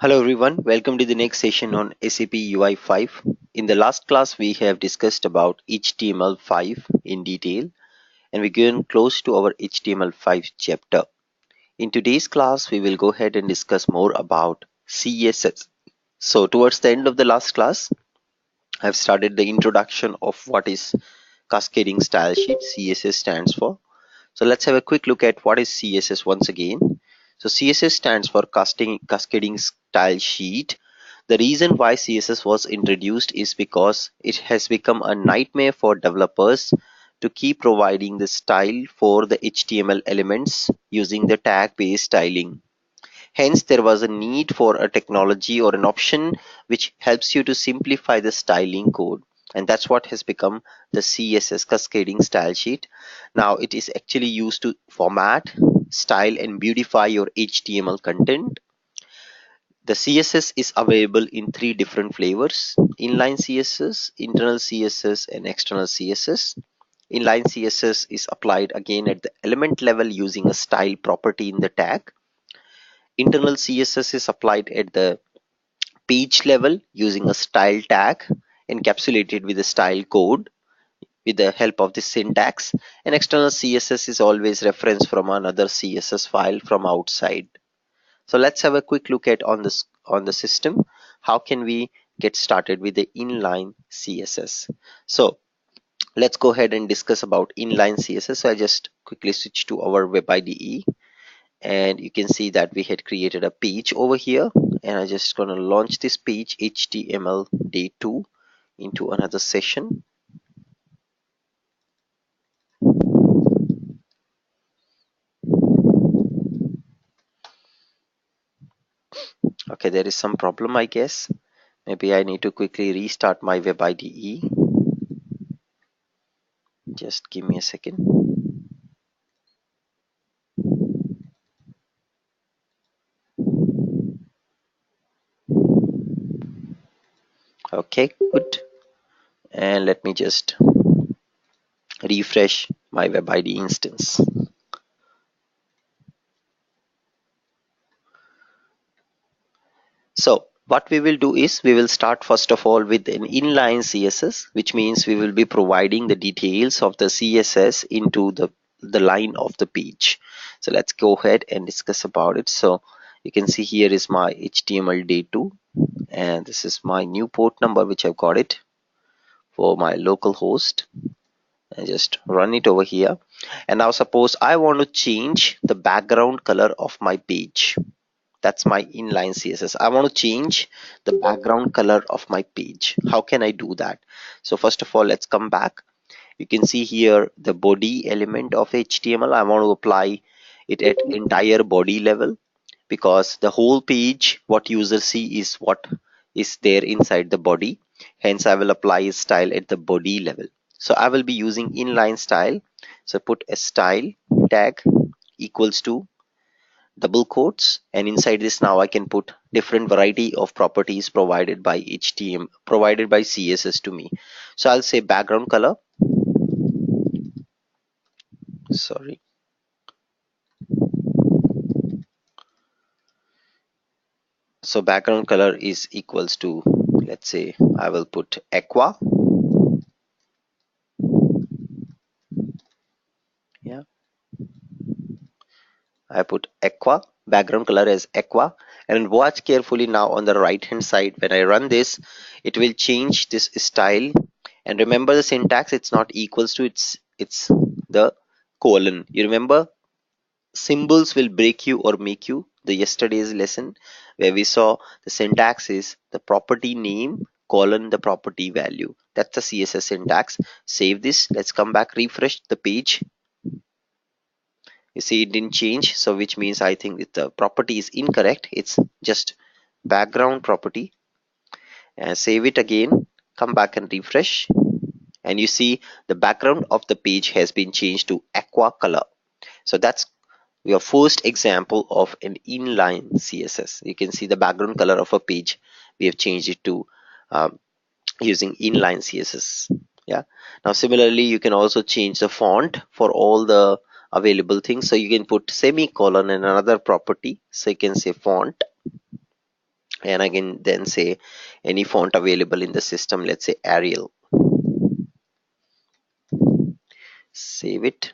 Hello everyone, welcome to the next session on SAP UI 5. In the last class we have discussed about HTML5 in detail and we're getting close to our HTML5 chapter. In today's class we will go ahead and discuss more about CSS. So towards the end of the last class I've started the introduction of what is cascading style sheet CSS stands for. So let's have a quick look at what is CSS once again. So CSS stands for cascading style sheet. The reason why CSS was introduced is because it has become a nightmare for developers to keep providing the style for the HTML elements using the tag-based styling. Hence, there was a need for a technology or an option which helps you to simplify the styling code. And that's what has become the CSS cascading style sheet. Now, it is actually used to format, style, and beautify your HTML content. The CSS is available in three different flavors: inline CSS, internal CSS, and external CSS. Inline CSS is applied again at the element level using a style property in the tag. Internal CSS is applied at the page level using a style tag encapsulated with a style code with the help of the syntax. And external CSS is always referenced from another CSS file from outside. So let's have a quick look at on the system. How can we get started with the inline CSS? So let's go ahead and discuss about inline CSS. So I just quickly switch to our web IDE, and you can see that we had created a page over here, and I'm just going to launch this page HTML day 2 into another session. Okay, there is some problem, I guess. Maybe I need to quickly restart my web IDE. Just give me a second. Okay, good. And let me just refresh my web IDE instance. So what we will do is we will start first of all with an inline CSS, which means we will be providing the details of the CSS into the line of the page. So let's go ahead and discuss about it. So you can see here is my HTML day 2, and this is my new port number which I've got it for my local host. And just run it over here. And now suppose I want to change the background color of my page. That's my inline CSS. I want to change the background color of my page. How can I do that? So first of all, let's come back. You can see here the body element of HTML. I want to apply it at entire body level, because the whole page what user see is what is there inside the body. Hence I will apply a style at the body level. So I will be using inline style. So put a style tag equals to double quotes, and inside this now I can put different variety of properties provided by CSS to me. So I'll say background color, sorry, so background color is equals to, let's say I will put aqua. Yeah, I put aqua, background color as aqua. And watch carefully now on the right hand side. When I run this, it will change this style. And remember the syntax, it's not equals to, it's the colon. You remember, symbols will break you or make you. The yesterday's lesson where we saw the syntax is the property name colon the property value. That's the CSS syntax. Save this. Let's come back, refresh the page. You see it didn't change, so which means I think that the property is incorrect. It's just background property. And save it again, come back and refresh, and you see the background of the page has been changed to aqua color. So that's your first example of an inline CSS. You can see the background color of a page, we have changed it to using inline CSS. Yeah, now similarly you can also change the font for all the available things. So you can put semicolon and another property, so you can say font, and I can then say any font available in the system, let's say Arial. Save it.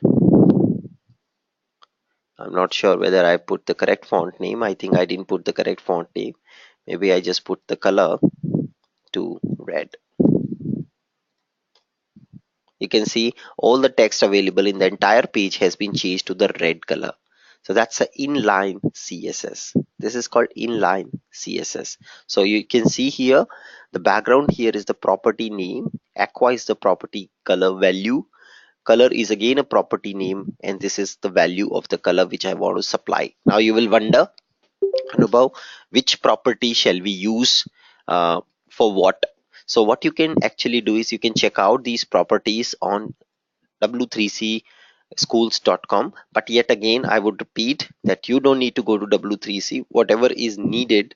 I'm not sure whether I put the correct font name. I think I didn't put the correct font name. Maybe I just put the color to red. You can see all the text available in the entire page has been changed to the red color. So that's an inline CSS. This is called inline CSS. So you can see here the background here is the property name, aqua is the property color value, color is again a property name, and this is the value of the color which I want to supply. Now you will wonder, Anubhav, which property shall we use for what? So what you can actually do is you can check out these properties on w3c schools.com, but yet again I would repeat that you don't need to go to w3c. Whatever is needed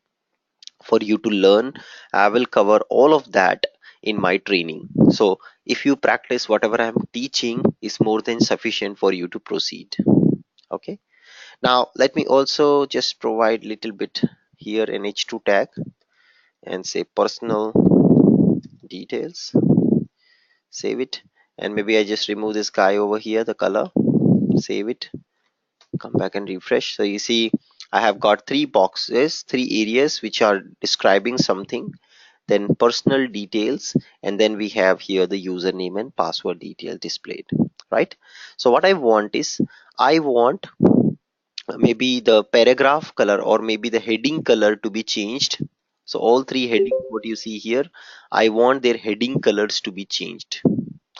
for you to learn, I will cover all of that in my training. So if you practice whatever I'm teaching is more than sufficient for you to proceed. Okay, now let me also just provide little bit here an h2 tag and say personal details. Save it, and maybe I just remove this guy over here, the color. Save it, come back and refresh. So you see I have got three boxes, three areas which are describing something, then personal details, and then we have here the username and password detail displayed, right? So what I want is, I want maybe the paragraph color or maybe the heading color to be changed. So all three headings what you see here, I want their heading colors to be changed,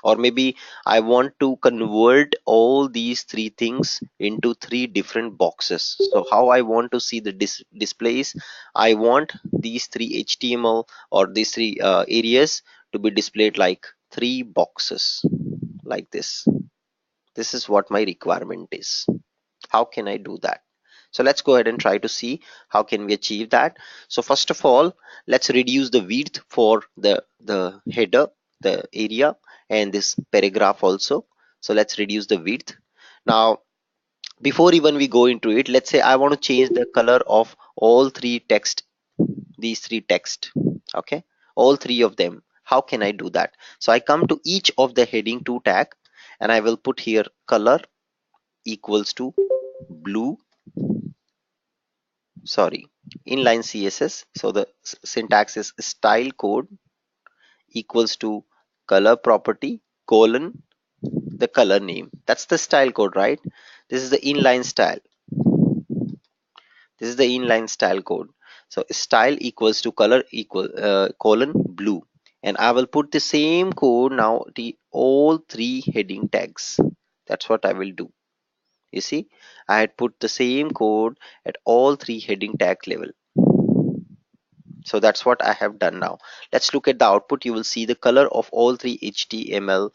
or maybe I want to convert all these three things into three different boxes. So how I want to see the displays, I want these three HTML or these three areas to be displayed like three boxes like this. This is what my requirement is. How can I do that? So let's go ahead and try to see how can we achieve that. So first of all, let's reduce the width for the header, the area, and this paragraph also. So let's reduce the width. Now before even we go into it, let's say I want to change the color of all three text, these three text. Okay, all three of them. How can I do that? So I come to each of the heading 2 tag, and I will put here color equals to blue, sorry, inline CSS. So the syntax is style code equals to color property colon the color name. That's the style code, right? This is the inline style. This is the inline style code. So style equals to color equal colon blue, and I will put the same code now the all three heading tags. That's what I will do. You see, I had put the same code at all three heading tag level. So that's what I have done. Now let's look at the output. You will see the color of all three HTML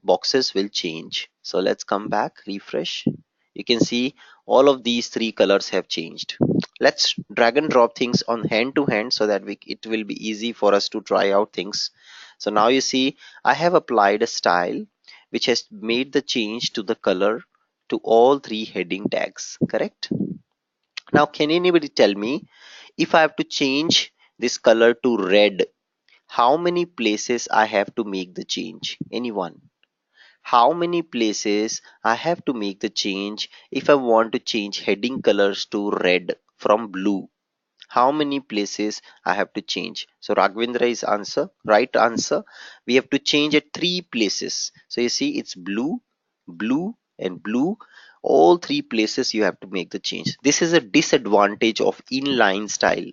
boxes will change. So let's come back, refresh. You can see all of these three colors have changed. Let's drag and drop things on hand to hand so that it will be easy for us to try out things. So now you see I have applied a style which has made the change to the color to all three heading tags, correct? Now can anybody tell me, if I have to change this color to red, how many places I have to make the change? Anyone? How many places I have to make the change if I want to change heading colors to red from blue? How many places I have to change? So Raghavendra is answer, right answer. We have to change at three places. So you see it's blue, blue and blue. All three places you have to make the change. This is a disadvantage of inline style.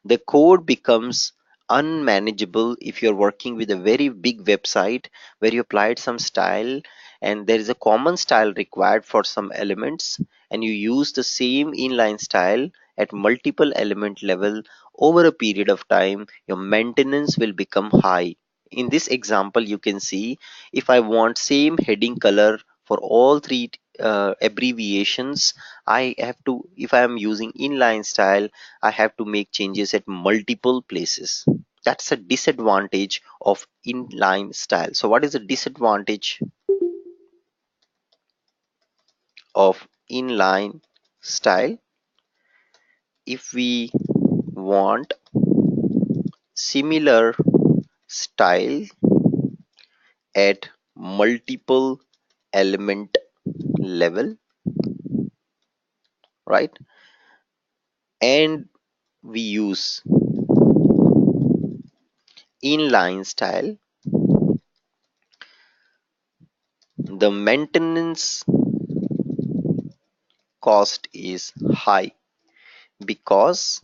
The code becomes unmanageable if you're working with a very big website where you applied some style and there is a common style required for some elements, and you use the same inline style at multiple element level over a period of time. Your maintenance will become high. In this example you can see, if I want same heading color for all three abbreviations, I have to, if I am using inline style, I have to make changes at multiple places. That's a disadvantage of inline style. So what is the disadvantage of inline style? If we want similar style at multiple element level, right? And we use inline style. The maintenance cost is high because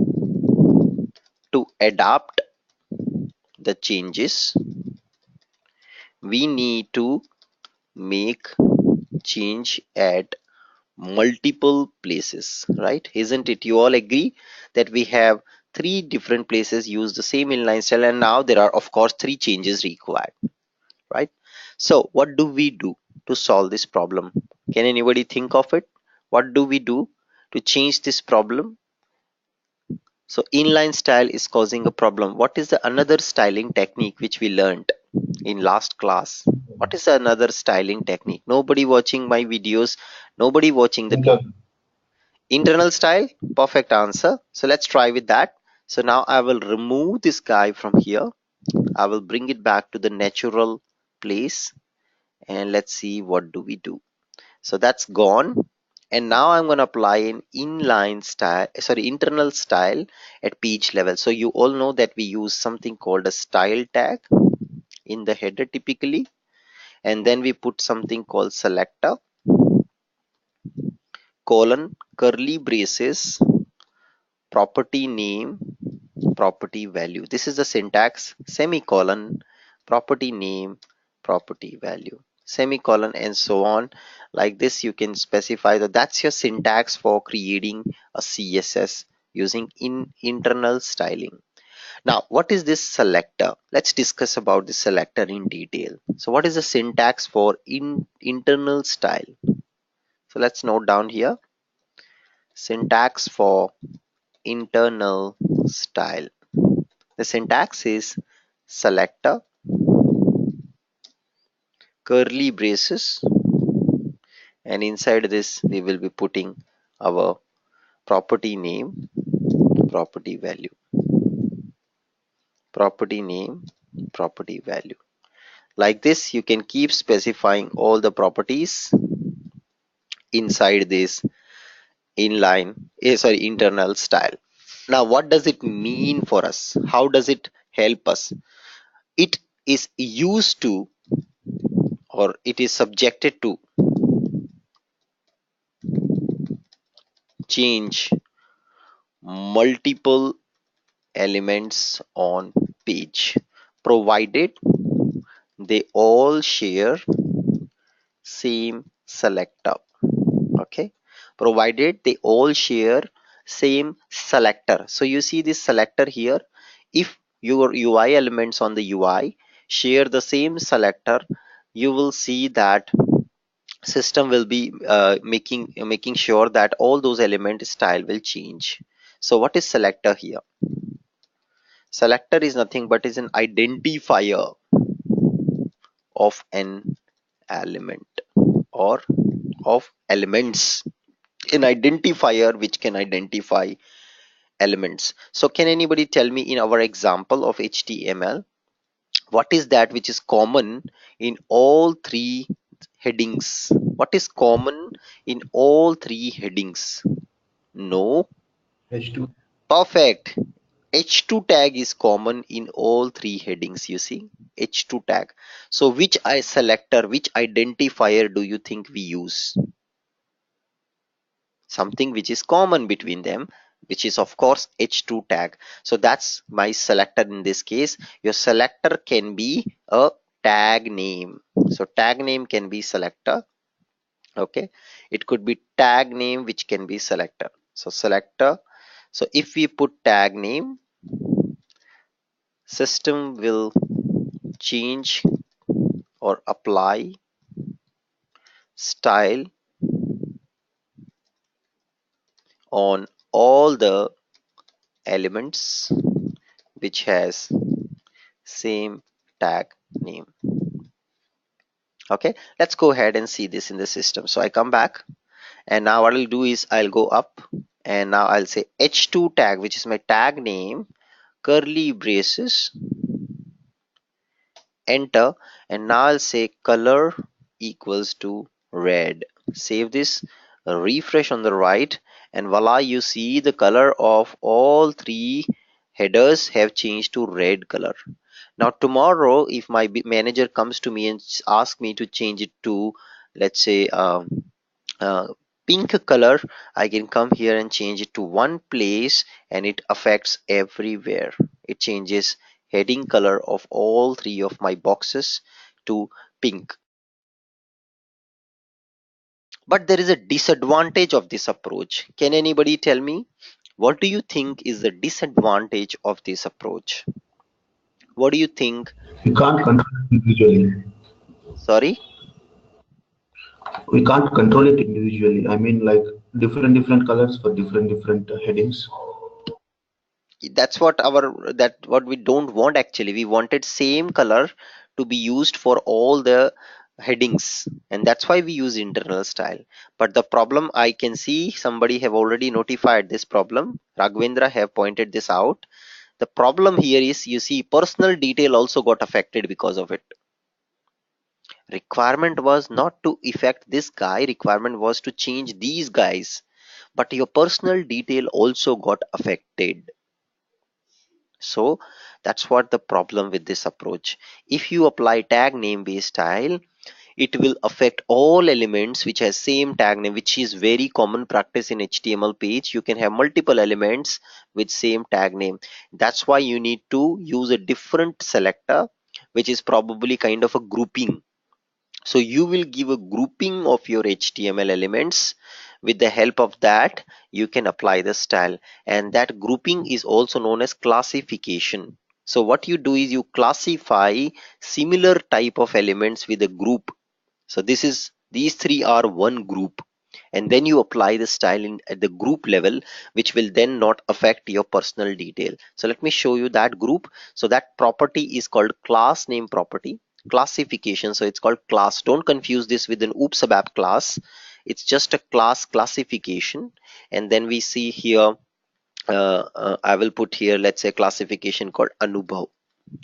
to adapt the changes we need to make change at multiple places, right? Isn't it? You all agree that we have three different places use the same inline style, and now there are of course three changes required, right? So what do we do to solve this problem? Can anybody think of it? What do we do to change this problem? So inline style is causing a problem. What is the another styling technique which we learned in last class? What is another styling technique? Nobody watching my videos, nobody watching the video. Inter- Internal style, perfect answer. So let's try with that. So now I will remove this guy from here. I will bring it back to the natural place, and let's see what do we do. So that's gone. And now I'm going to apply an inline style, sorry, internal style at page level. So you all know that we use something called a style tag in the header typically, and then we put something called selector colon curly braces property name property value. This is the syntax, semicolon property name property value, semicolon, and so on. Like this you can specify that that's your syntax for creating a CSS using internal styling. Now what is this selector? Let's discuss about the selector in detail. So what is the syntax for internal style? So let's note down here, syntax for internal style. The syntax is selector curly braces, and inside this we will be putting our property name property value, property name property value. Like this you can keep specifying all the properties inside this inline sorry internal style. Now what does it mean for us? How does it help us? It is used to, or it is subjected to, change multiple elements on page, provided they all share same selector. Okay, provided they all share same selector. So you see this selector here. If your UI elements on the UI share the same selector, you will see that system will be making sure that all those element style will change. So what is selector here? Selector is nothing but is an identifier of an element or of elements, an identifier which can identify elements. So can anybody tell me in our example of HTML, what is that which is common in all three headings? What is common in all three headings? No. H2. Perfect. H2 tag is common in all three headings. You see, H2 tag. So which I selector, which identifier do you think we use? Something which is common between them, which is of course H2 tag. So that's my selector in this case. Your selector can be a tag name. So tag name can be selector. Okay, it could be tag name which can be selector. So selector. So if we put tag name, system will change or apply style on all the elements which has same tag name. Okay, let's go ahead and see this in the system. So I come back, and now what I'll do is I'll go up and now I'll say h2 tag, which is my tag name, curly braces, enter, and now I'll say color equals to red. Save this, refresh on the right, and voila, you see the color of all three headers have changed to red color. Now tomorrow if my manager comes to me and asks me to change it to, let's say, uh, pink color, I can come here and change it to one place and it affects everywhere. It changes heading color of all three of my boxes to pink. But there is a disadvantage of this approach. Can anybody tell me, what do you think is the disadvantage of this approach? What do you think? We can't control it individually. Sorry. We can't control it individually. I mean, like different colors for different headings. That's what our, that what we don't want. Actually we wanted same color to be used for all the headings, and that's why we use internal style. But the problem, I can see somebody have already notified this problem. Raghavendra have pointed this out. The problem here is, you see, personal detail also got affected because of it. Requirement was not to affect this guy, requirement was to change these guys, but your personal detail also got affected. So that's what the problem with this approach. If you apply tag name based style, it will affect all elements which has same tag name, which is very common practice in HTML page. You can have multiple elements with same tag name. That's why you need to use a different selector, which is probably kind of a grouping. So you will give a grouping of your HTML elements. With the help of that, you can apply the style, and that grouping is also known as classification. So what you do is you classify similar type of elements with a group. So this is, these three are one group, and then you apply the style in at the group level, which will then not affect your personal detail. So let me show you that group. So that property is called class name property classification. So it's called class. Don't confuse this with an oops abap class. It's just a class classification. And then we see here, I will put here, let's say, classification called Anubhav.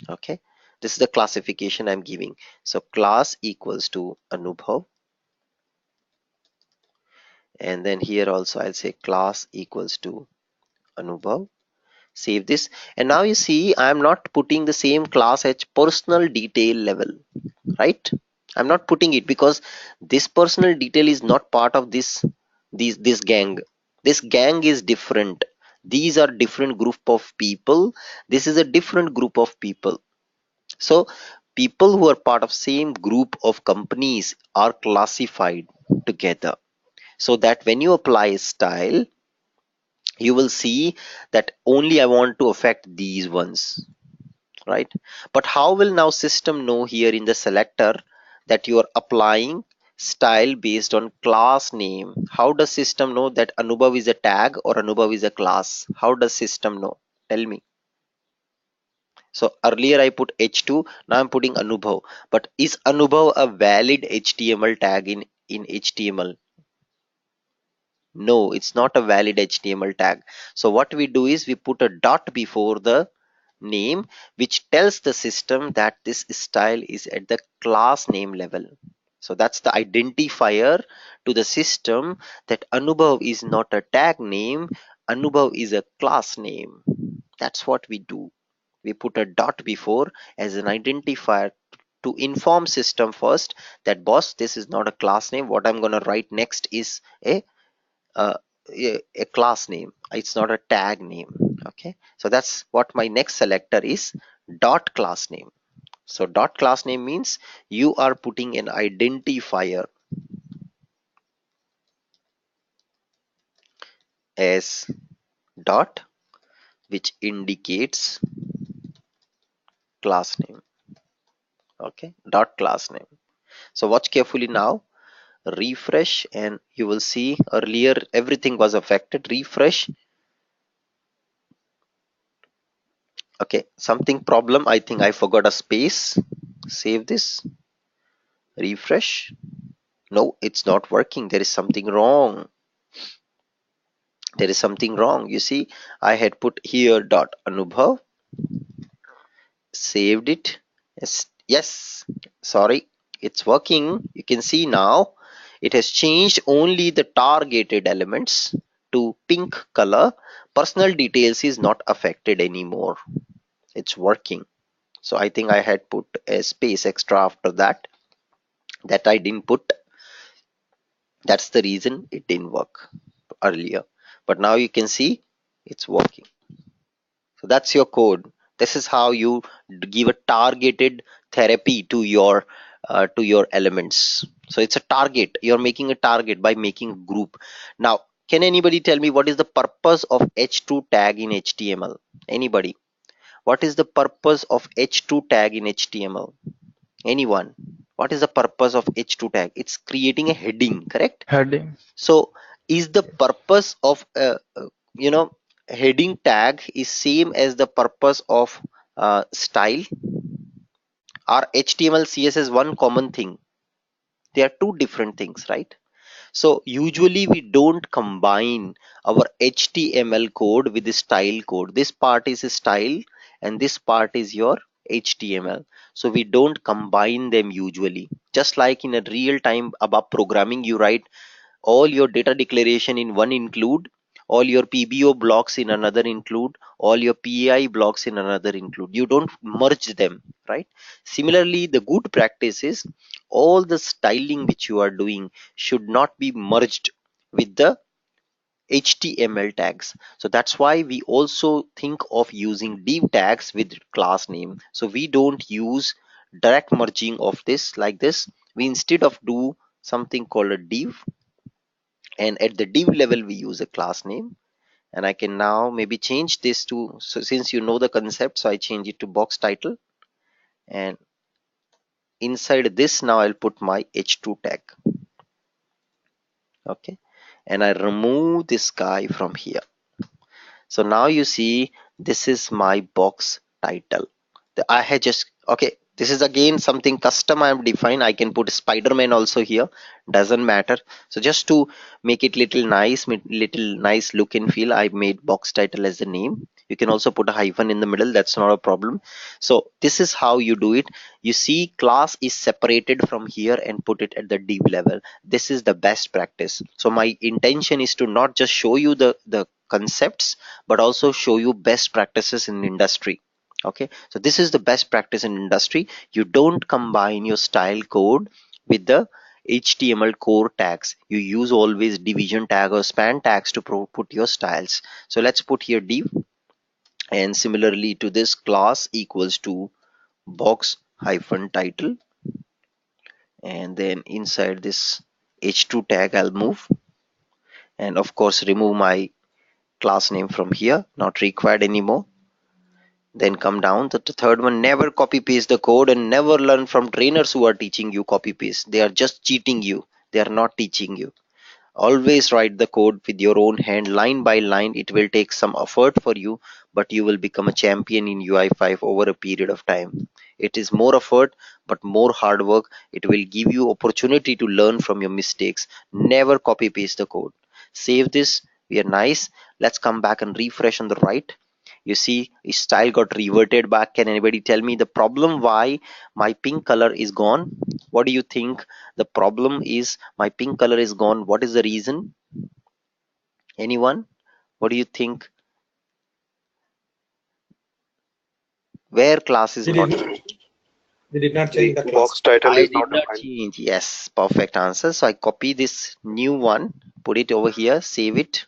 Okay, this is the classification I'm giving. So class equals to Anubhav, and then here also I'll say class equals to Anubhav. Save this, and now you see I'm not putting the same class as personal detail level, right? I'm not putting it because this personal detail is not part of this gang. This gang is different. These are different group of people. This is a different group of people. So people who are part of same group of companies are classified together, so that when you apply style, you will see that only I want to affect these ones, right? But how will now system know here in the selector that you are applying style based on class name? How does system know that Anubhav is a tag or Anubhav is a class? How does system know? Tell me. So earlier I put h2, now I'm putting Anubhav. But is Anubhav a valid HTML tag in HTML? No, it's not a valid HTML tag. So what we do is we put a dot before the name, which tells the system that this style is at the class name level. So that's the identifier to the system that Anubhav is not a tag name, Anubhav is a class name. That's what we do. We put a dot before as an identifier to inform system first that, boss, this is not a class name. What I'm going to write next is uh, a class name. It's not a tag name. Okay, so that's what my next selector is, dot class name. So dot class name means you are putting an identifier as dot, which indicates class name. Okay, dot class name. So watch carefully now, refresh, and you will see earlier everything was affected. Refresh. Okay, something problem, I think I forgot a space. Save this, refresh. No, it's not working. There is something wrong. There is something wrong. You see, I had put here dot Anubhav, saved it. Yes, yes, sorry, it's working. You can see now it has changed only the targeted elements to pink color. Personal details is not affected anymore. It's working. So I think I had put a space extra after that I didn't put. That's the reason it didn't work earlier. But now you can see it's working. So that's your code. This is how you give a targeted therapy to your elements. So it's a target. You're making a target by making a group. Now, can anybody tell me what is the purpose of h2 tag in HTML? Anybody? What is the purpose of h2 tag in HTML? Anyone? What is the purpose of h2 tag? It's creating a heading, correct? Heading. So is the Yes. purpose of you know heading tag is same as the purpose of style? Are HTML CSS one common thing? They are two different things, right? So usually we don't combine our HTML code with the style code. This part is a style and this part is your HTML. So we don't combine them usually. Just like in a real time ABAP programming, you write all your data declaration in one include, all your PBO blocks in another include, all your PAI blocks in another include. You don't merge them, right? Similarly, the good practice is all the styling which you are doing should not be merged with the HTML tags. So that's why we also think of using div tags with class name. So we don't use direct merging of this like this. We instead of do something called a div, and at the div level we use a class name. And I can now maybe change this to, so since you know the concept, so I change it to box title, and inside this now I'll put my h2 tag. Okay, and I remove this guy from here. So now you see this is my box title. I had just, okay, this is again something custom I have defined. I can put Spider-Man also here, doesn't matter. So just to make it little nice, little nice look and feel, I made box title as the name. You can also put a hyphen in the middle, that's not a problem. So this is how you do it. You see class is separated from here and put it at the div level. This is the best practice. So my intention is to not just show you the concepts, but also show you best practices in industry. Okay, so this is the best practice in industry. You don't combine your style code with the HTML core tags. You use always division tag or span tags to put your styles. So let's put here div, and similarly to this class equals to box hyphen title, and then inside this h2 tag I'll move, and of course remove my class name from here, not required anymore. Then come down to the third one. Never copy paste the code and never learn from trainers who are teaching you copy paste. They are just cheating you. They are not teaching you. Always write the code with your own hand, line by line. It will take some effort for you, but you will become a champion in UI5 over a period of time. It is more effort, but more hard work. It will give you opportunity to learn from your mistakes. Never copy paste the code. Save this. We are nice. Let's come back and refresh on the right. You see style got reverted back. Can anybody tell me the problem why my pink color is gone? What do you think the problem is? My pink color is gone. What is the reason? Anyone? What do you think? Where class is We did not not, used? we did not change The the class. box title I is did not not defined. change. Yes, perfect answer. So I copy this new one, put it over here, save it,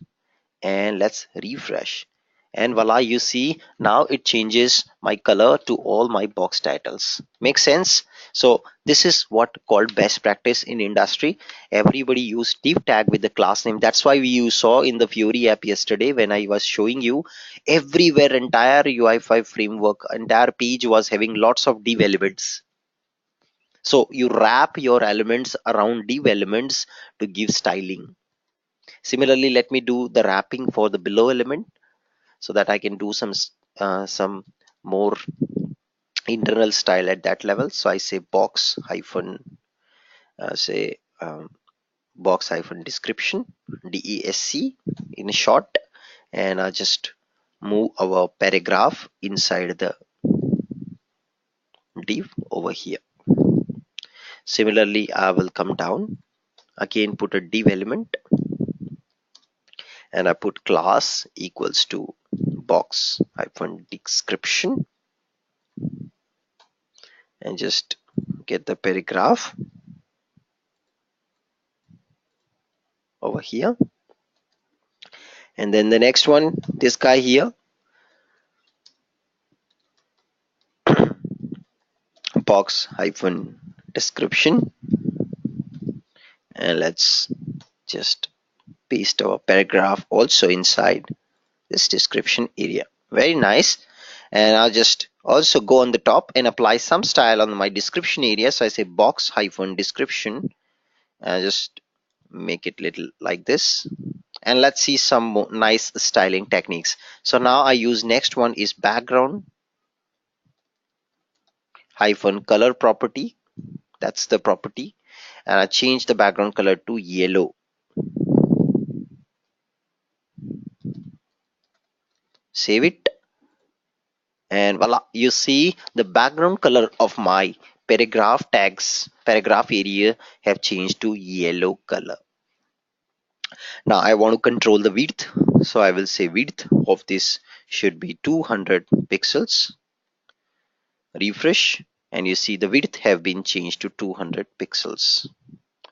and let's refresh. And voila, you see now it changes my color to all my box titles. Makes sense? So this is what called best practice in industry. Everybody use div tag with the class name. That's why you saw in the Fury app yesterday when I was showing you everywhere entire UI5 framework, entire page was having lots of div elements. So you wrap your elements around div elements to give styling. Similarly, let me do the wrapping for the below element so that I can do some more internal style at that level. So I say box hyphen say box hyphen description, DESC in short, and I just move our paragraph inside the div over here. Similarly, I will come down again, put a div element, and I put class equals to box hyphen description, and just get the paragraph over here. And then the next one, this guy here, box hyphen description, and let's just paste our paragraph also inside this description area. Very nice. And I'll just also go on the top and apply some style on my description area. So I say box hyphen description, and I just make it little like this. And let's see some nice styling techniques. So now I use next one is background hyphen color property. That's the property. And I change the background color to yellow. Save it. And voila, you see the background color of my paragraph area have changed to yellow color. Now I want to control the width, so I will say width of this should be 200 pixels. Refresh, and you see the width have been changed to 200 pixels.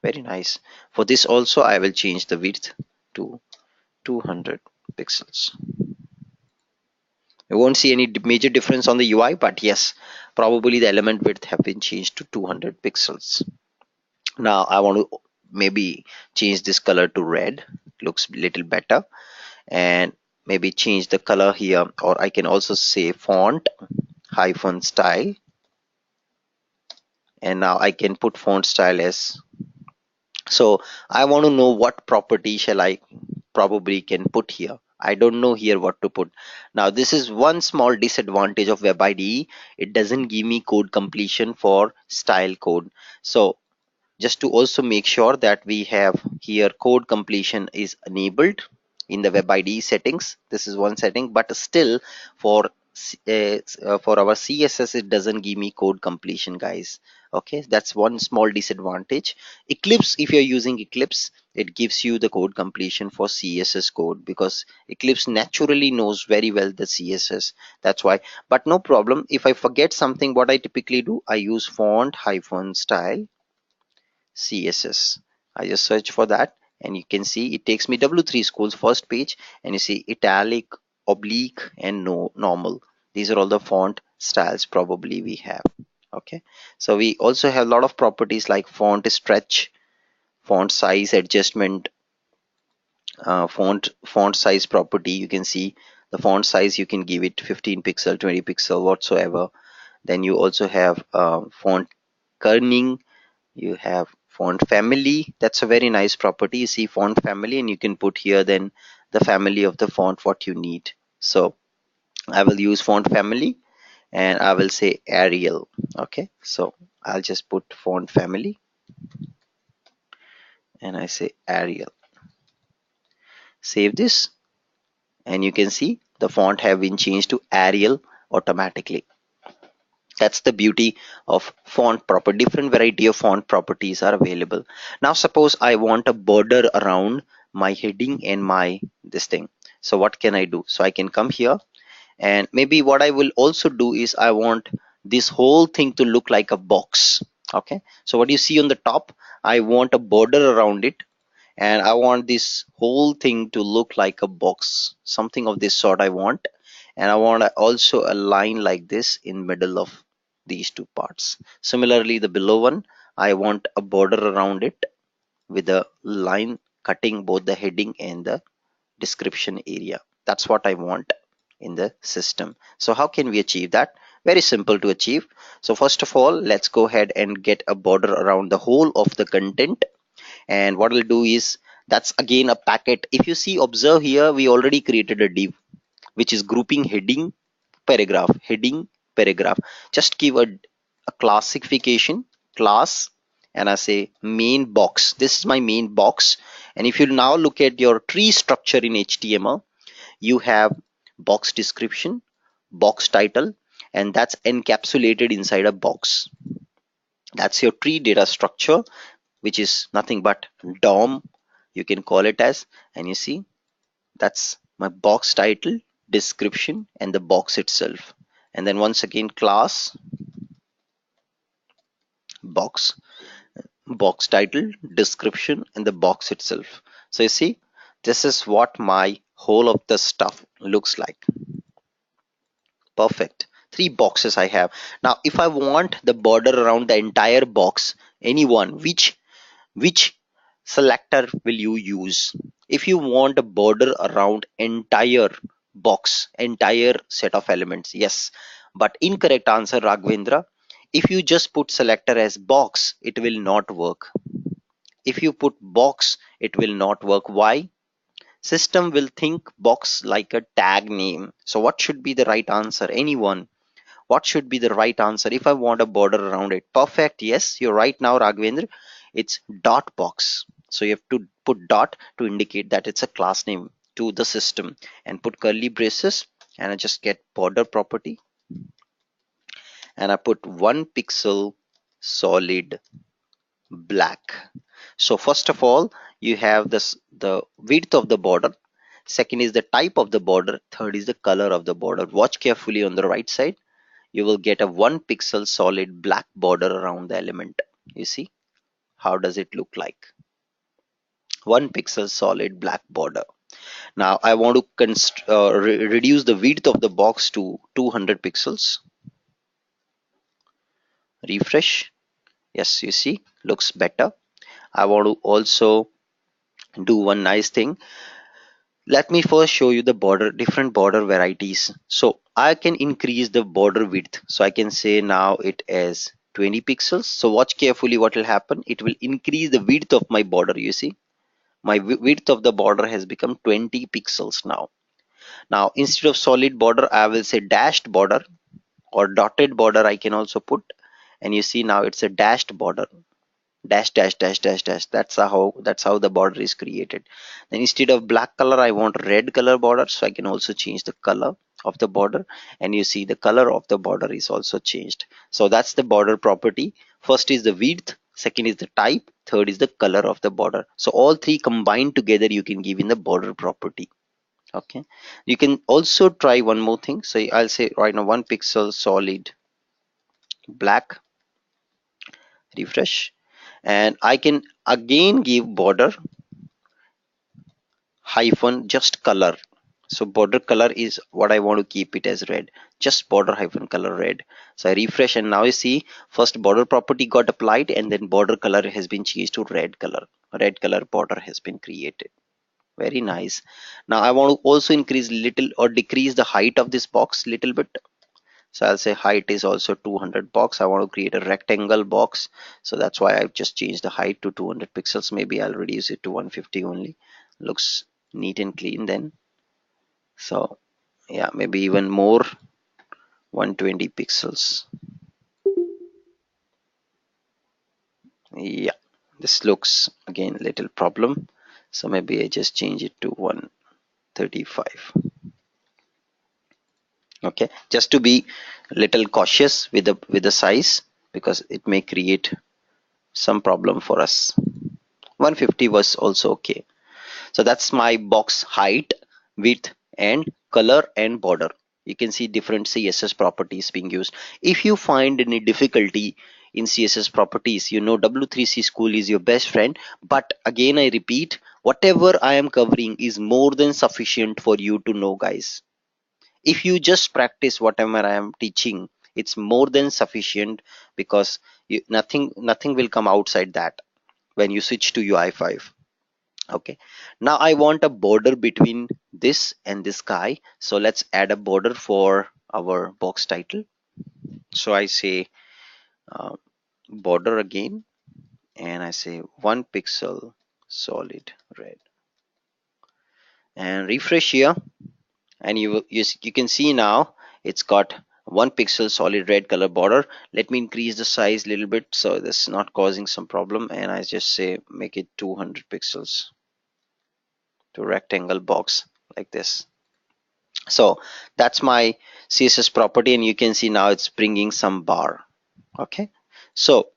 Very nice. For this also I will change the width to 200 pixels. You won't see any major difference on the UI, but yes, probably the element width have been changed to 200 pixels. Now I want to maybe change this color to red. Looks a little better. And maybe change the color here, or I can also say font hyphen style, and now I can put font style as. So I want to know what property shall I probably can put here. I don't know here what to put. Now this is one small disadvantage of Web IDE. It doesn't give me code completion for style code. So just to also make sure that we have here code completion is enabled in the Web IDE settings. This is one setting, but still for for our CSS it doesn't give me code completion, guys. Okay, that's one small disadvantage. Eclipse, if you're using Eclipse, it gives you the code completion for CSS code, because Eclipse naturally knows very well the CSS. That's why. But no problem, if I forget something, what I typically do, I use font hyphen style CSS. I just search for that, and you can see it takes me W3 School's first page, and you see italic, oblique, and no normal. These are all the font styles probably we have. Okay, so we also have a lot of properties like font stretch, font size adjustment, font size property. You can see the font size, you can give it 15 pixel, 20 pixel, whatsoever. Then you also have font kerning. You have font family. That's a very nice property. You see font family, and you can put here then the family of the font what you need. So I will use font family, and I will say Arial. Okay, so I'll just put font family, and I say Arial. Save this, and you can see the font have been changed to Arial automatically. That's the beauty of font property. Different variety of font properties are available. Now suppose I want a border around my heading and my this thing. So what can I do? So I can come here, and maybe what I will also do is I want this whole thing to look like a box. Okay, so what you see on the top, I want a border around it, and I want this whole thing to look like a box, something of this sort I want. And I want also a line like this in middle of these two parts. Similarly, the below one, I want a border around it with a line cutting both the heading and the description area. That's what I want in the system. So how can we achieve that? Very simple to achieve. So first of all, let's go ahead and get a border around the whole of the content. And what we'll do is, that's again a packet. If you see, observe here, we already created a div which is grouping heading paragraph, heading paragraph. Just give a classification class, and I say main box. This is my main box. And if you now look at your tree structure in HTML, you have box description, box title, and that's encapsulated inside a box. That's your tree data structure, which is nothing but DOM, you can call it as. And you see, that's my box title, description, and the box itself. And then once again, class, box, box title, description, and the box itself. So you see, this is what my whole of the stuff looks like. Perfect. Three boxes I have. Now, if I want the border around the entire box, anyone, which selector will you use? If you want a border around entire box, entire set of elements, yes. But incorrect answer, Raghavendra. If you just put selector as box, it will not work. If you put box, it will not work. Why? System will think box like a tag name. So what should be the right answer? Anyone? What should be the right answer if I want a border around it? Perfect. Yes, you're right now, Raghavendra. It's dot box. So you have to put dot to indicate that it's a class name to the system, and put curly braces, and I just get border property, and I put 1 pixel solid black. So first of all, you have this the width of the border. Second is the type of the border. Third is the color of the border. Watch carefully on the right side. You will get a 1 pixel solid black border around the element. You see, how does it look like? 1 pixel solid black border. Now I want to reduce the width of the box to 200 pixels. Refresh. Yes, you see, looks better. I want to also do one nice thing. Let me first show you the different border varieties. So I can increase the border width. So I can say now it is 20 pixels. So watch carefully what will happen. It will increase the width of my border. You see, my width of the border has become 20 pixels now. Now instead of solid border, I will say dashed border, or dotted border I can also put. And you see now it's a dashed border. Dash dash dash dash dash. That's how the border is created. Then instead of black color, I want red color border, so I can also change the color of the border. And you see the color of the border is also changed. So that's the border property. First is the width, second is the type, third is the color of the border. So all three combined together you can give in the border property. Okay, you can also try one more thing. So I'll say right now 1 pixel solid black. Refresh, and I can again give border hyphen just color. So border color is what I want to keep it as red, just border hyphen color red. So I refresh, and now you see first border property got applied, and then border color has been changed to red color. Red color border has been created. Very nice. Now I want to also increase little or decrease the height of this box little bit. So I'll say height is also 200 box. I want to create a rectangle box, so that's why I've just changed the height to 200 pixels. Maybe I'll reduce it to 150 only. Looks neat and clean then. So yeah, maybe even more, 120 pixels. Yeah, this looks again little problem, so maybe I just change it to 135. Okay, just to be little cautious with the size, because it may create some problem for us. 150 was also okay. So that's my box height, width, and color and border. You can see different CSS properties being used. If you find any difficulty in CSS properties, you know W3C school is your best friend. But again, I repeat, whatever I am covering is more than sufficient for you to know, guys. If you just practice whatever I am teaching, it's more than sufficient, because nothing will come outside that when you switch to UI5. Okay, now I want a border between this and this guy, so let's add a border for our box title. So I say uh, border again, and I say 1 pixel solid red, and refresh here, and you can see now it's got 1 pixel solid red color border. Let me increase the size a little bit so this is not causing some problem, and I just say make it 200 pixels to rectangle box like this. So that's my CSS property, and you can see now it's bringing some bar. Okay, so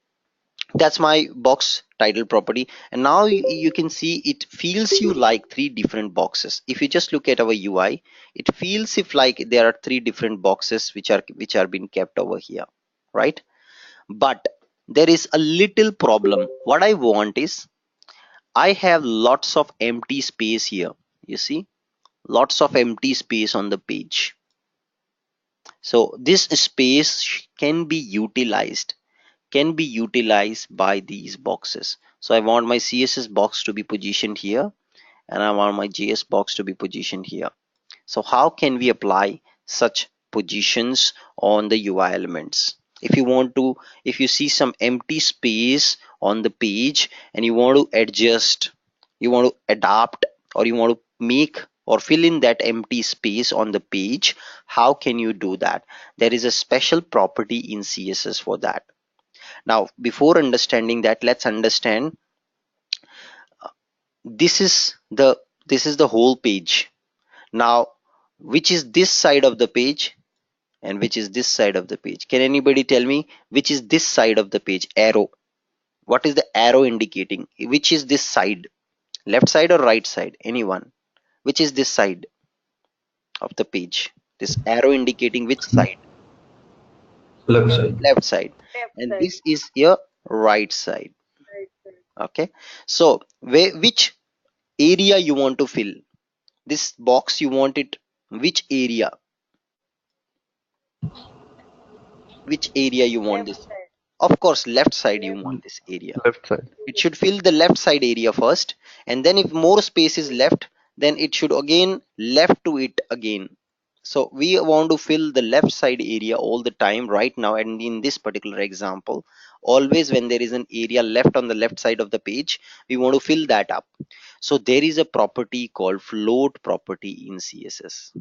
that's my box title property, and now you can see it feels you like 3 different boxes. If you just look at our UI, it feels if like there are 3 different boxes which are being kept over here, right? But there is a little problem. What I want is I have lots of empty space here. You see, lots of empty space on the page. So this space can be utilized by these boxes. So I want my CSS box to be positioned here, and I want my JS box to be positioned here. So how can we apply such positions on the UI elements? If you want to, if you see some empty space on the page and you want to adjust, you want to adapt, or you want to make or fill in that empty space on the page, how can you do that? There is a special property in CSS for that. Now, before understanding that, let's understand this is the this is the whole page. Now, which is this side of the page and which is this side of the page? Can anybody tell me which is this side of the page? Arrow. What is the arrow indicating? Which is this side? Left side or right side? Anyone? Which is this side of the page? This arrow indicating which side? Left side. Left side. And this is your right side. Okay. So which area you want to fill? This box you want it which area? Which area you want this? Of course, left side you want this area. Left side. It should fill the left side area first, and then if more space is left, then it should again left to it again. So we want to fill the left side area all the time right now, and in this particular example, always when there is an area left on the left side of the page, we want to fill that up. So there is a property called float property in CSS,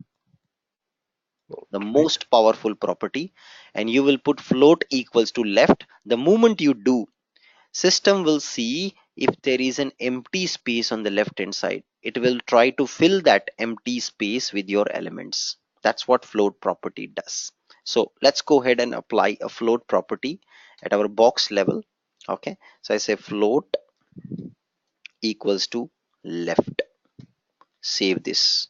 the Right. most powerful property, and you will put float equals to left. The moment you do, system will see if there is an empty space on the left hand side. It will try to fill that empty space with your elements. That's what float property does. So let's go ahead and apply a float property at our box level. Okay, so I say float equals to left. Save this.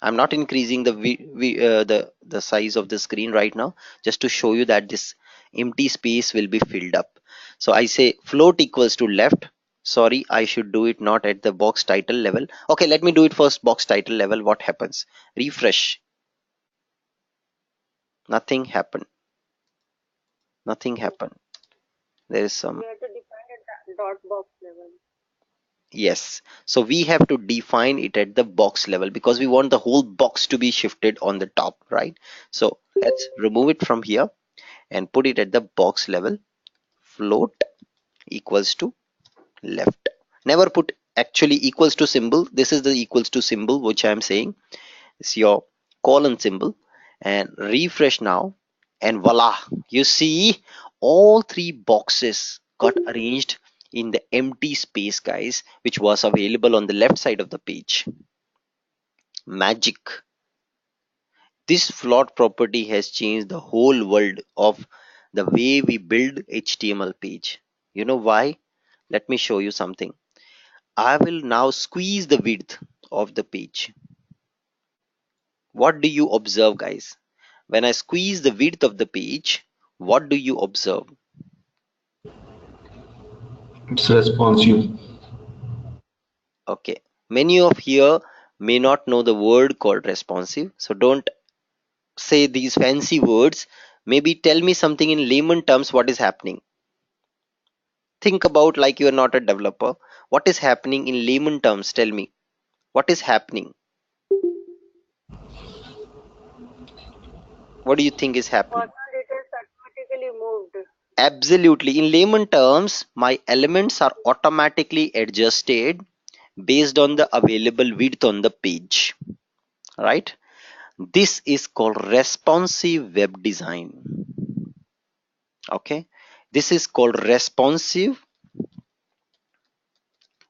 I'm not increasing the size of the screen right now, just to show you that this empty space will be filled up. So I say float equals to left. Sorry, I should do it not at the box title level. Okay, let me do it first box title level. What happens? Refresh. Nothing happened. Nothing happened. There is some. We have to define a dot box level. Yes. So we have to define it at the box level because we want the whole box to be shifted on the top, right? So let's remove it from here and put it at the box level. Float equals to left. Never put actually equals to symbol. This is the equals to symbol which I am saying. It's your colon symbol, and refresh now, and voila, you see all 3 boxes got arranged in the empty space, guys, which was available on the left side of the page. Magic. This float property has changed the whole world of the way we build HTML page. You know why? Let me show you something. I will now squeeze the width of the page. What do you observe, guys? When I squeeze the width of the page, what do you observe? It's responsive. Okay, many of here may not know the word called responsive, so don't say these fancy words. Maybe tell me something in layman terms. What is happening? Think about like you are not a developer. What is happening in layman terms? Tell me. What is happening? What do you think is happening? Personal details automatically moved. Absolutely. In layman terms, my elements are automatically adjusted based on the available width on the page, right? This is called responsive web design. Okay, this is called responsive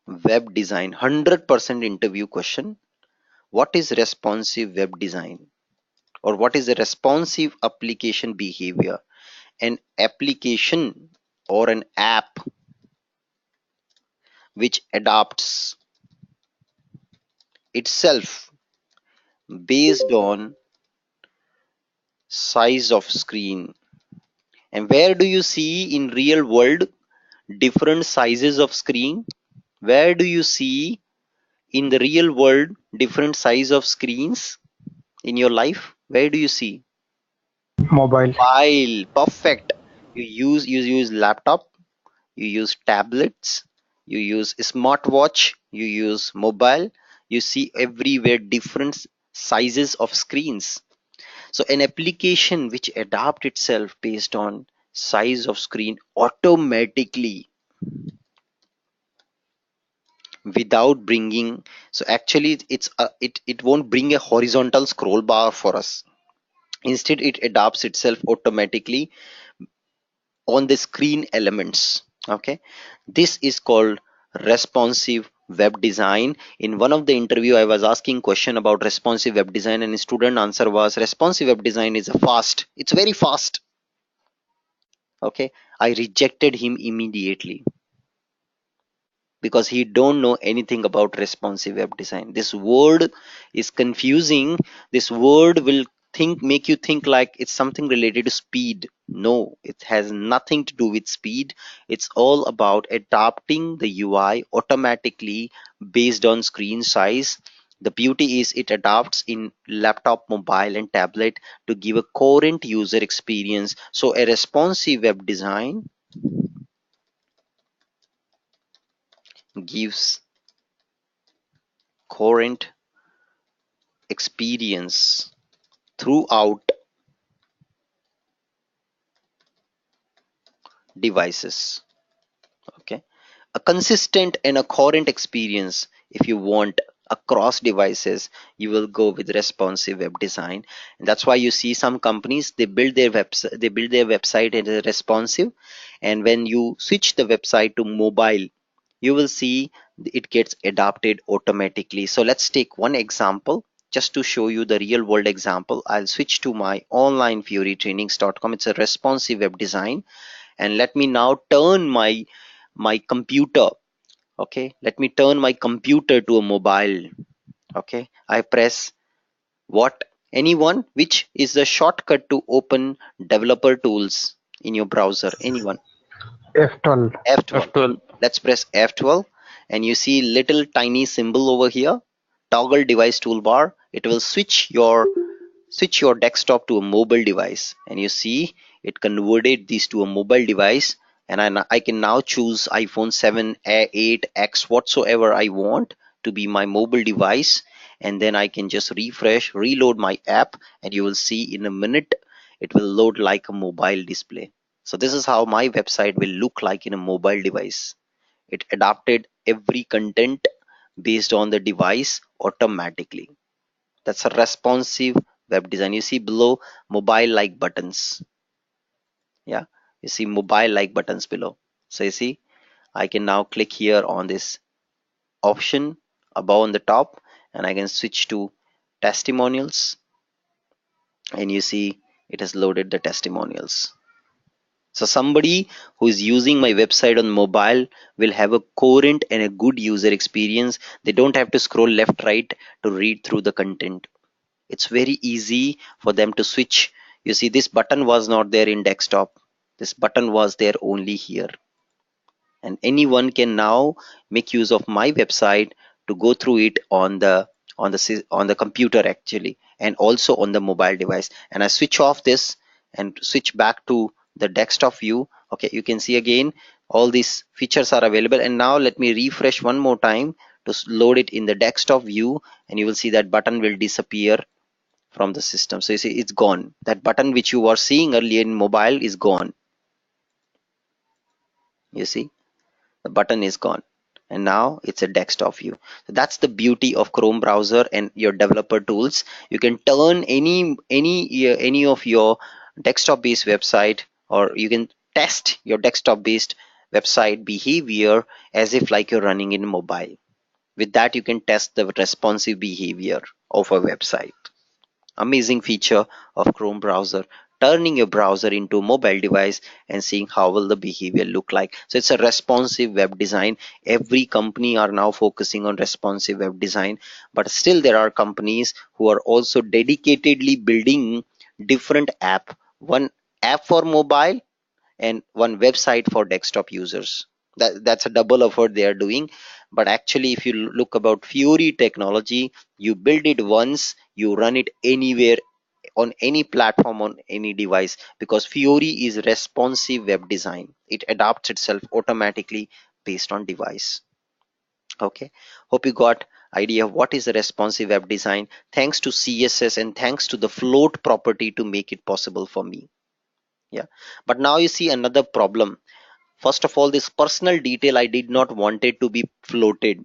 web design. 100% interview question. What is responsive web design, or what is a responsive application behavior? An application or an app which adapts itself based on size of screen. And where do you see in real world different sizes of screen? Where do you see in the real world different size of screens in your life? Where do you see? Mobile. Mobile. Perfect. You use laptop, you use tablets, you use smartwatch, you use mobile. You see everywhere different sizes of screens. So an application which adapt itself based on size of screen automatically without bringing, so actually it won't bring a horizontal scroll bar for us. Instead it adapts itself automatically on the screen elements. Okay, this is called responsive web design. In one of the interview I was asking question about responsive web design, and student answer was responsive web design is fast, it's very fast. Okay, I rejected him immediately because he don't know anything about responsive web design. This word is confusing. This word will make you think like it's something related to speed. No, it has nothing to do with speed. It's all about adapting the UI automatically based on screen size. The beauty is it adapts in laptop, mobile and tablet to give a coherent user experience. So a responsive web design gives coherent experience throughout devices. Okay, a consistent and a coherent experience. If you want across devices, you will go with responsive web design. And that's why you see some companies, they build their website as responsive, and when you switch the website to mobile, you will see it gets adapted automatically. So let's take one example just to show you the real world example. I'll switch to my online furytrainings.com. It's a responsive web design, and let me now turn my computer. Okay, let me turn my computer to a mobile. Okay, I press what, anyone, which is the shortcut to open developer tools in your browser? Anyone? F12. F12. F12. Let's press F12, and you see little tiny symbol over here, toggle device toolbar. It will switch your desktop to a mobile device, and you see it converted these to a mobile device. And I can now choose iPhone 7, 8X, whatsoever I want to be my mobile device. And then I can just refresh, reload my app, and you will see in a minute it will load like a mobile display. So this is how my website will look like in a mobile device. It adapted every content based on the device automatically. That's a responsive web design. You see below mobile like buttons. Yeah, you see mobile like buttons below. So you see I can now click here on this option above on the top, and I can switch to testimonials, and you see it has loaded the testimonials. So somebody who is using my website on mobile will have a coherent and a good user experience. They don't have to scroll left right to read through the content. It's very easy for them to switch. You see this button was not there in desktop. This button was there only here, and anyone can now make use of my website to go through it on the computer actually, and also on the mobile device. And I switch off this and switch back to the desktop view. Okay, you can see again all these features are available. And now let me refresh one more time to load it in the desktop view, and you will see that button will disappear from the system. So you see it's gone. That button which you were seeing earlier in mobile is gone. You see the button is gone. and now it's a desktop view. So that's the beauty of Chrome browser and your developer tools. You can turn any of your desktop based website, or you can test your desktop based website behavior as if like you're running in mobile. With that, you can test the responsive behavior of a website. Amazing feature of Chrome browser, turning your browser into a mobile device and seeing how will the behavior look like. So it's a responsive web design. Every company are now focusing on responsive web design, but still there are companies who are also dedicatedly building different one app for mobile and one website for desktop users. That's a double effort they are doing. But actually, if you look about Fury technology, you build it once, you run it anywhere, on any platform, on any device, because Fury is responsive web design. It adapts itself automatically based on device. Okay, hope you got idea of what is a responsive web design, thanks to CSS and thanks to the float property to make it possible for me. Yeah, but now you see another problem. First of all, this personal detail I did not want it to be floated.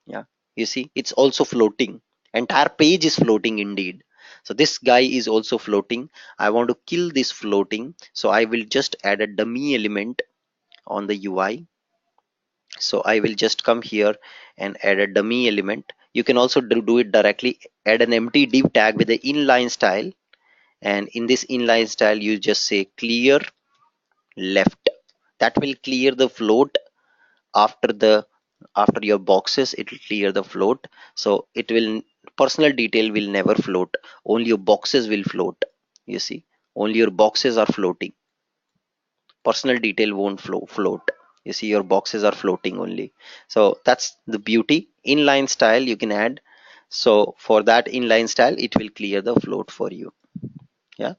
Yeah, you see it's also floating. Entire page is floating indeed. So this guy is also floating. I want to kill this floating, so I will just add a dummy element on the UI. So I will just come here and add a dummy element. You can also do it directly. Add an empty div tag with the inline style, and in this inline style you just say clear left. That will clear the float. After your boxes, it will clear the float. So it will, personal detail will never float, only your boxes will float. You see, only your boxes are floating, personal detail won't float. You see, your boxes are floating only. So that's the beauty. Inline style you can add. So for that inline style, it will clear the float for you. Yeah,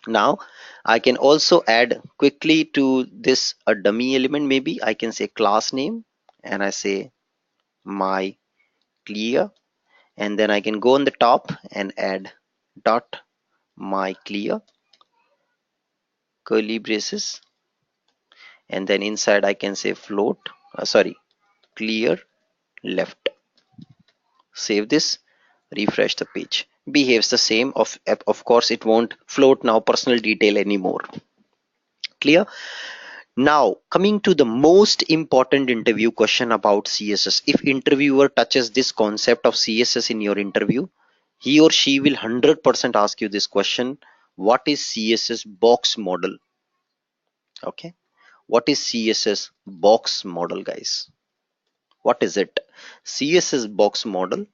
now I can also add quickly to this a dummy element. Maybe I can say class name, and I say my clear, and then I can go on the top and add dot my clear curly braces, and then inside I can say float, sorry, clear left. Save this, refresh the page, behaves the same. Of course it won't float now personal detail anymore. Clear? Now coming to the most important interview question about CSS. If interviewer touches this concept of CSS in your interview, he or she will 100% ask you this question: what is CSS box model? Okay, what is CSS box model, guys? What is it? CSS box model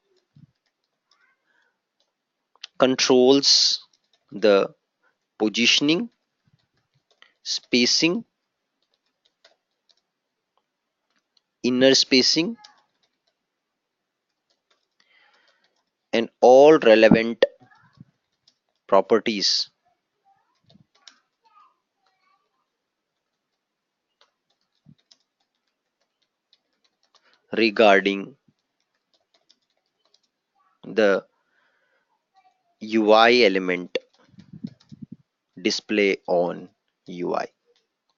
controls the positioning, spacing, inner spacing, and all relevant properties regarding the UI element display on UI,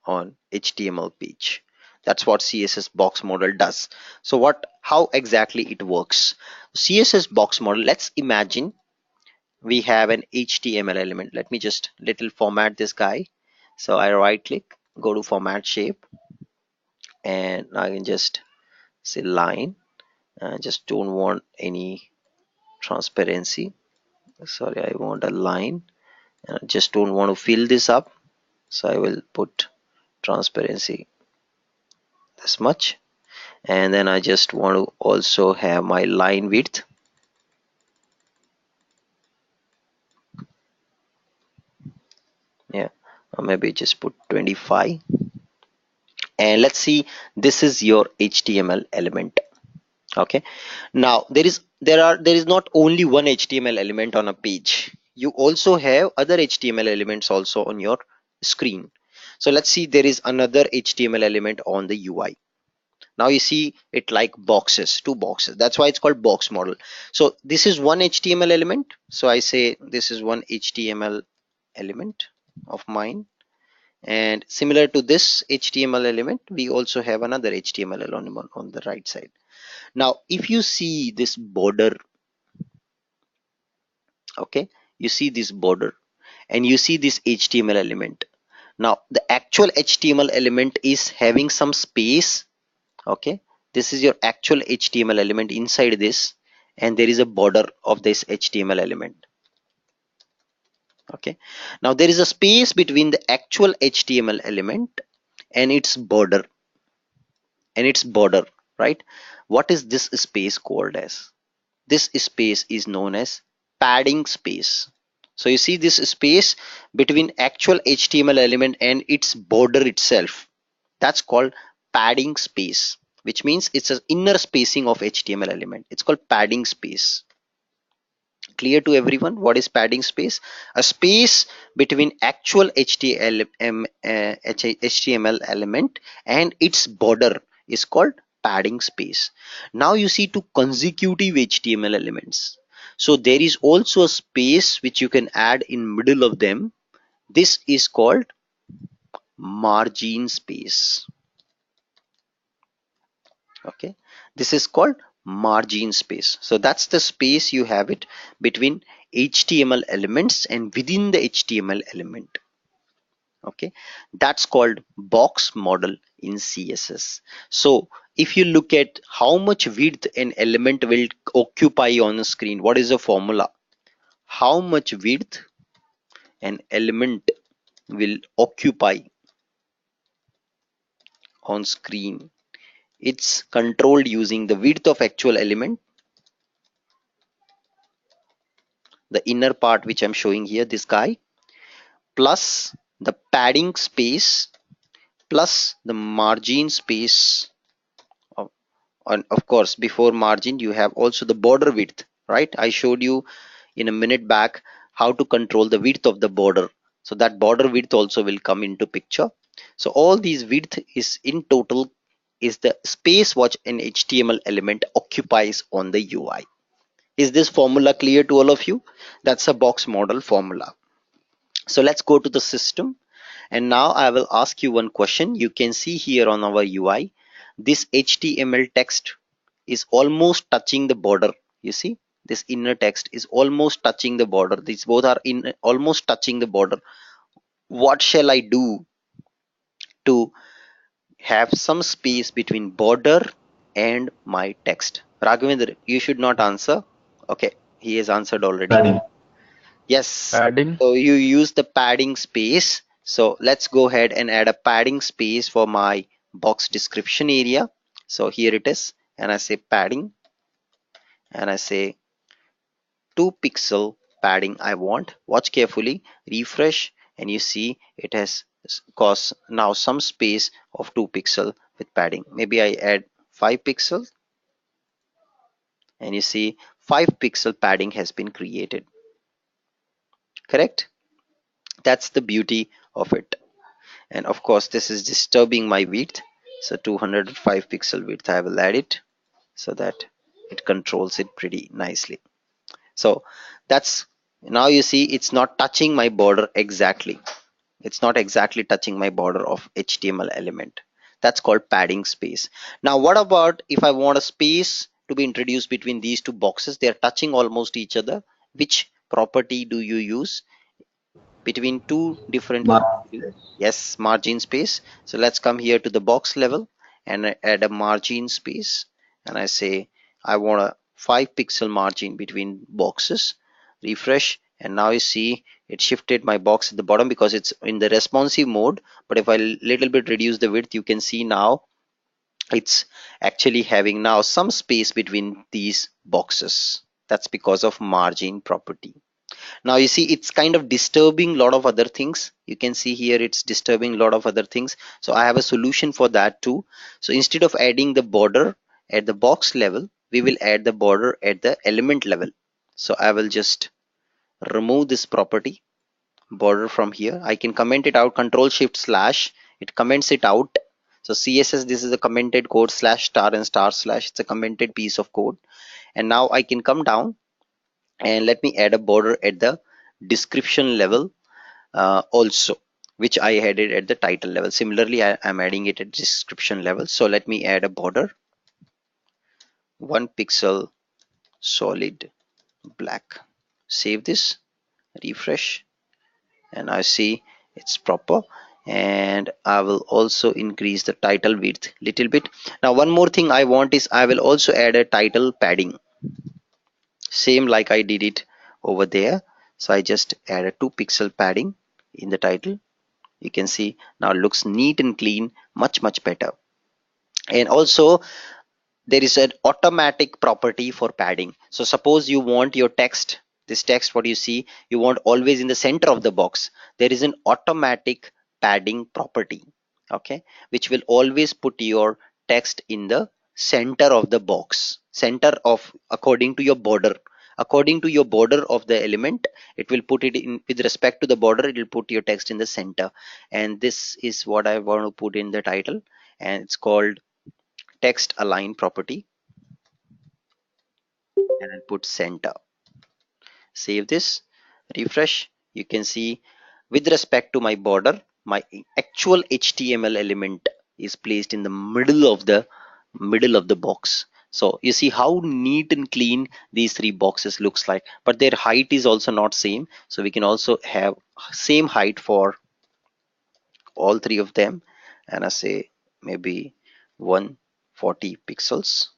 on HTML page. That's what CSS box model does. So how exactly it works? CSS box model, let's imagine we have an HTML element. Let me just little format this guy. So I right click, go to format shape, and I can just say line. I just don't want any transparency. Sorry, I want a line. I just don't want to fill this up. So I will put transparency this much, and then I just want to also have my line width. Yeah, or maybe just put 25. And let's see, this is your HTML element. Okay, now there is not only one HTML element on a page. You also have other HTML elements also on your screen. So let's see, there is another HTML element on the UI. Now you see it like boxes, two boxes. That's why it's called box model. So this is one HTML element. So I say this is one HTML element of mine, And similar to this HTML element, we also have another HTML element on the right side. Now if you see this border, okay, you see this border and you see this HTML element. Now the actual HTML element is having some space, okay. This is your actual HTML element inside this, and there is a border of this HTML element, okay. Now there is a space between the actual HTML element and its border, right? What is this space called as? This space is known as padding space. So you see this space between actual HTML element and its border itself, that's called padding space, which means it's an inner spacing of HTML element. It's called padding space. Clear to everyone what is padding space? A space between actual HTML element and its border is called padding space. Now you see two consecutive HTML elements, so there is also a space which you can add in middle of them. This is called margin space, okay. This is called margin space. So that's the space you have it between HTML elements and within the HTML element, okay. That's called box model in CSS. So if you look at how much width an element will occupy on the screen, what is the formula? How much width an element will occupy on screen, it's controlled using the width of actual element, the inner part which I'm showing here, this guy, plus the padding space plus the margin space of, and of course before margin you have also the border width, right? I showed you in a minute back how to control the width of the border, so that border width also will come into picture. So all these width is in total is the space what an HTML element occupies on the UI. Is this formula clear to all of you? That's a box model formula. So let's go to the system, and now I will ask you one question. You can see here on our UI, this HTML text is almost touching the border. You see, this inner text is almost touching the border. These both are in almost touching the border. What shall I do to have some space between border and my text? Raghavendra, you should not answer. Okay, he has answered already. Padding. Yes. Padding. So you use the padding space. So let's go ahead and add a padding space for my box description area. So here it is, and I say padding, and I say 2 pixel padding I want. Watch carefully, refresh, and you see it has caused now some space of 2 pixel with padding. Maybe I add 5 pixel, and you see 5 pixel padding has been created. Correct? That's the beauty of it. And of course this is disturbing my width, so 205 pixel width I will add it so that it controls it pretty nicely. So that's, now you see it's not touching my border exactly, it's not exactly touching my border of HTML element. That's called padding space. Now what about if I want a space to be introduced between these two boxes? They are touching almost each other. Which property do you use between two different? Margin. Yes, margin space. So let's come here to the box level and I add a margin space, and I say I want a 5 pixel margin between boxes. Refresh, and now you see it shifted my box at the bottom because it's in the responsive mode. But if I little bit reduce the width, you can see now it's actually having now some space between these boxes. That's because of margin property. Now you see it's kind of disturbing a lot of other things. You can see here it's disturbing a lot of other things, so I have a solution for that too. So instead of adding the border at the box level, we will add the border at the element level. So I will just remove this property border from here. I can comment it out, control shift slash, it comments it out. So CSS, this is a commented code, slash star and star slash, it's a commented piece of code. And now I can come down and let me add a border at the description level also. which I added at the title level. Similarly, I'm adding it at description level. So let me add a border, 1 pixel solid black. Save this, refresh, and I see it's proper. And I will also increase the title width little bit. Now one more thing I want is I will also add a title padding, same like I did it over there. So I just add a 2 pixel padding in the title. You can see now it looks neat and clean, much better. And also there is an automatic property for padding. So suppose you want your text, this text what you see, you want always in the center of the box. There is an automatic padding property, okay, which will always put your text in the center of the box, center of, according to your border of the element, it will put it in with respect to the border, it will put your text in the center. And this is what I want to put in the title, and it's called text align property, and I'll put center. Save this, refresh. You can see with respect to my border, my actual HTML element is placed in the middle of the box. So you see how neat and clean these three boxes looks like, but their height is also not same. So we can also have same height for all three of them, and I say maybe 140 pixels.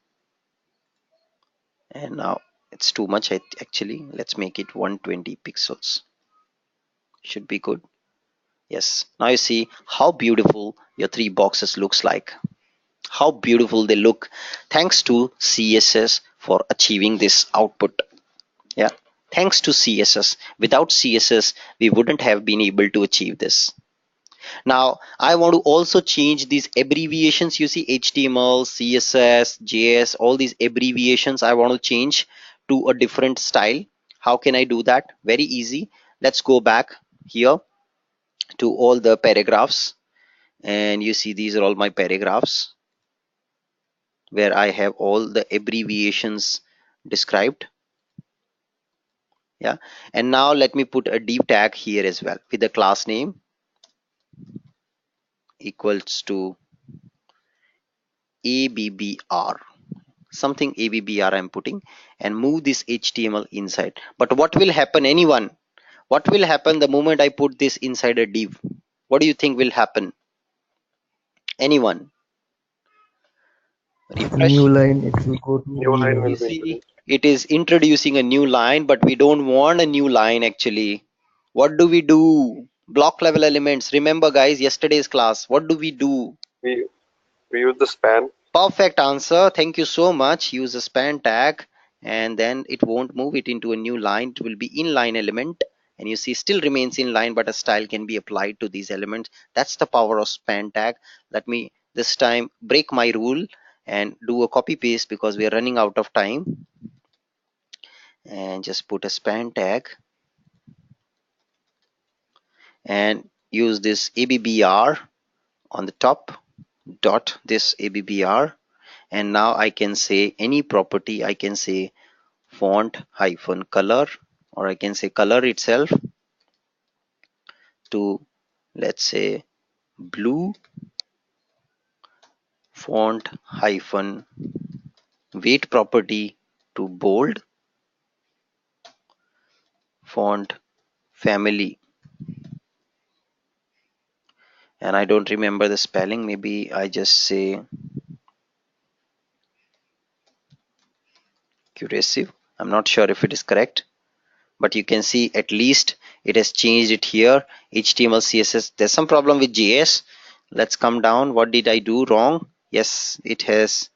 And now it's too much actually, let's make it 120 pixels, should be good. Yes, now you see how beautiful your three boxes looks like, how beautiful they look, thanks to CSS for achieving this output. Yeah, thanks to CSS. Without CSS we wouldn't have been able to achieve this. Now I want to also change these abbreviations. You see HTML, CSS, JS, all these abbreviations I want to change to a different style. How can I do that? Very easy. Let's go back here to all the paragraphs, and you see these are all my paragraphs where I have all the abbreviations described. Yeah, and now let me put a div tag here as well with the class name equals to ABBR, something ABBR I'm putting, and move this HTML inside. But what will happen, anyone? What will happen the moment I put this inside a div? What do you think will happen? Anyone? New Refresh. line, it will go to New new line You will line. be see, introduced. it is introducing a new line, but we don't want a new line actually. What do we do? Block level elements. Remember guys, yesterday's class, what do we do? We we use the span. Perfect answer. Thank you so much. Use a span tag, and then it won't move it into a new line. It will be inline element, and you see still remains in line, but a style can be applied to these elements. That's the power of span tag. Let me this time break my rule and do a copy paste because we are running out of time, and just put a span tag and use this ABBR on the top, dot this ABBR, and now I can say any property. I can say font hyphen color, or I can say color itself to, let's say, blue, font hyphen weight property to bold, font family, and I don't remember the spelling, maybe I just say cursive. I'm not sure if it is correct, but you can see at least it has changed it here. HTML, CSS, there's some problem with JS. Let's come down. What did I do wrong? Yes, it has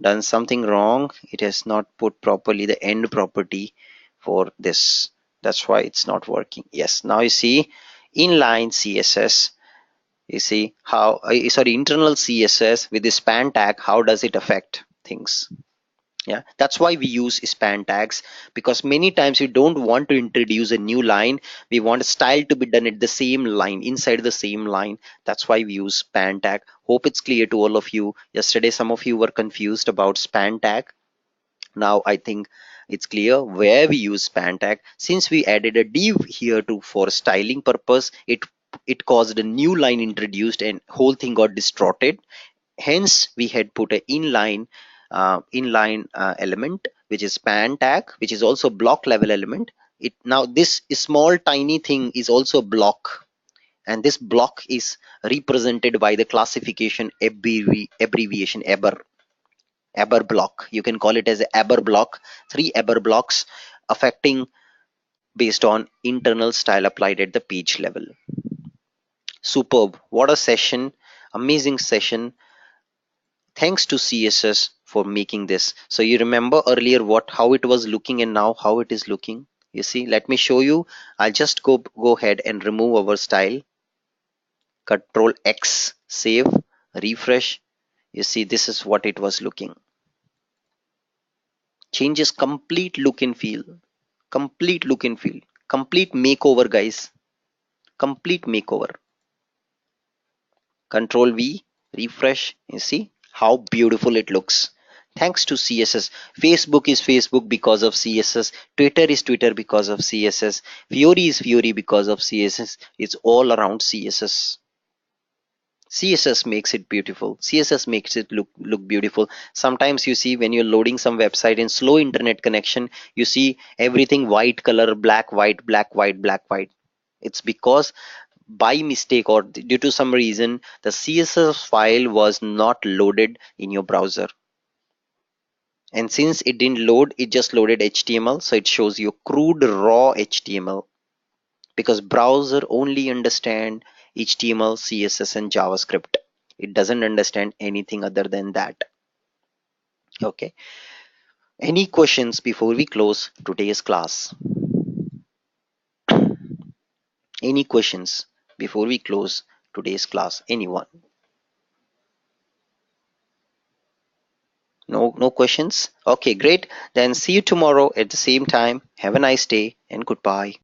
done something wrong. It has not put properly the end property for this. That's why it's not working. Yes, now you see inline CSS. You see how sorry, internal CSS with the span tag, how does it affect things? Yeah, that's why we use span tags, because many times we don't want to introduce a new line. We want a style to be done at the same line, inside the same line. That's why we use span tag. Hope it's clear to all of you. Yesterday some of you were confused about span tag. Now I think it's clear where we use span tag. Since we added a div here to for styling purpose, it it caused a new line introduced and whole thing got distorted. Hence we had put a inline element, which is span tag, which is also block level element. It now this small tiny thing is also block, and this block is represented by the classification abbreviation Aber block. You can call it as a Aber block. 3 Aber blocks affecting based on internal style applied at the page level. Superb. What a session. Amazing session. Thanks to CSS for making this. So you remember earlier how it was looking and now how it is looking. You see, let me show you. I'll just go ahead and remove our style. Control X, save, refresh. You see, this is what it was looking. Changes complete look and feel. Complete look and feel. Complete makeover, guys. Complete makeover. Control V, refresh. You see how beautiful it looks. Thanks to CSS. Facebook is Facebook because of CSS. Twitter is Twitter because of CSS. Fiori is Fiori because of CSS. It's all around CSS. CSS makes it beautiful. CSS makes it look beautiful. Sometimes you see when you're loading some website in slow internet connection, you see everything white color, black, white, black, white, black, white. It's because by mistake or due to some reason, the CSS file was not loaded in your browser. And since it didn't load, it just loaded HTML. So it shows you crude raw HTML, because browser only understand HTML, CSS and JavaScript. It doesn't understand anything other than that. Okay. Any questions before we close today's class? Any questions before we close today's class? Anyone? No questions? Okay, great. Then see you tomorrow at the same time. Have a nice day and goodbye.